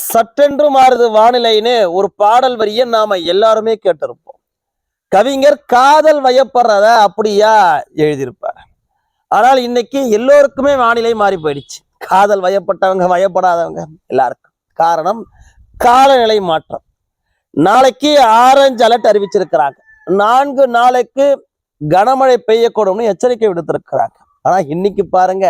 சட்டென்று மாறுது வானிலைன்னு ஒரு பாடல் வரிய நாம எல்லாருமே கேட்டிருப்போம். கவிஞர் காதல் வயப்படுறத அப்படியா எழுதியிருப்பார். ஆனால் இன்னைக்கு எல்லோருக்குமே வானிலை மாறி போயிடுச்சு. காதல் வயப்பட்டவங்க வயப்படாதவங்க எல்லாருக்கும். காரணம் காலநிலை மாற்றம். நாளைக்கு ஆரஞ்சு அலர்ட் அறிவிச்சிருக்கிறாங்க. 4 நாளைக்கு கனமழை பெய்யக்கூடும்னு எச்சரிக்கை விடுத்திருக்கிறாங்க. ஆனா இன்னைக்கு பாருங்க,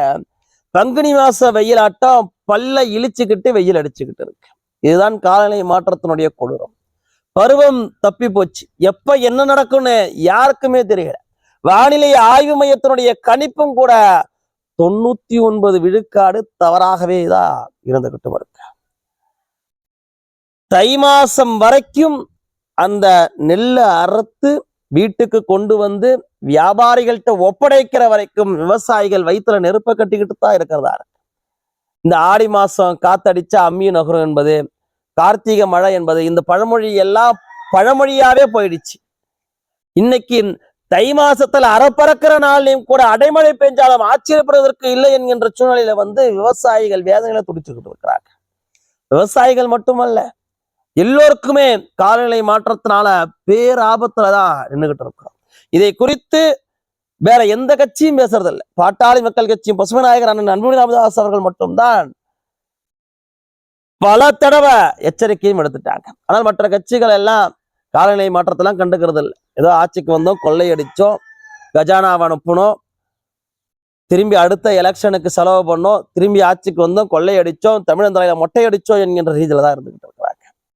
பங்குனி மாச வெயில் ஆட்டம் பல்ல இழிச்சுக்கிட்டு வெயில் அடிச்சுக்கிட்டு இருக்கு. இதுதான் காலநிலை மாற்றத்தினுடைய கொடூரம். பருவம் தப்பி போச்சு. எப்ப என்ன நடக்கும்னு யாருக்குமே தெரியல. வானிலை ஆய்வு மையத்தினுடைய கணிப்பும் கூட 99 விழுக்காடு தவறாகவே தான் இருந்துகிட்டு இருக்கு. தை மாசம் வரைக்கும் அந்த நெல்லை அறுத்து வீட்டுக்கு கொண்டு வந்து வியாபாரிகள்கிட்ட ஒப்படைக்கிற வரைக்கும் விவசாயிகள் வயிற்றுல நெருப்ப கட்டிக்கிட்டு தான் இருக்கிறதா இருக்கு. இந்த ஆடி மாசம் காத்தடிச்சா அம்மி நகரும் என்பது, கார்த்திகை மழை என்பது, இந்த பழமொழி எல்லாம் பழமொழியாவே போயிடுச்சு. இன்னைக்கு தை மாசத்துல அறப்பறக்கிற நாள்லையும் கூட அடைமழை பெஞ்சாலும் ஆச்சரியப்படுவதற்கு இல்லை என்கின்ற சூழ்நிலையில விவசாயிகள் வேதனைகளை துடிச்சுக்கிட்டு இருக்கிறாங்க. விவசாயிகள் மட்டுமல்ல, எல்லோருக்குமே காலநிலை மாற்றத்தினால பேராபத்துலதான் நின்றுகிட்டு இருக்கிறோம். இதை குறித்து வேற எந்த கட்சியும் பேசுறதில்லை. பாட்டாளி மக்கள் கட்சியும் பசுமை நாயகர் அண்ணன் அன்புமணி ராமதாஸ் அவர்கள் மட்டும்தான் பல தடவை எச்சரிக்கையும் எடுத்துட்டாங்க. ஆனால் மற்ற கட்சிகள் எல்லாம் காலநிலை மாற்றத்தெல்லாம் கண்டுக்கிறது இல்லை. ஏதோ ஆட்சிக்கு வந்தோம், கொள்ளையடிச்சோம், கஜானாவை அனுப்பணும், திரும்பி அடுத்த எலெக்ஷனுக்கு செலவு பண்ணோம், திரும்பி ஆட்சிக்கு வந்தோம், கொள்ளையடிச்சோம், தமிழன் தலையில மொட்டையடிச்சோம் என்கின்ற ரீதியில தான் இருந்துகிட்டு இருக்கோம்.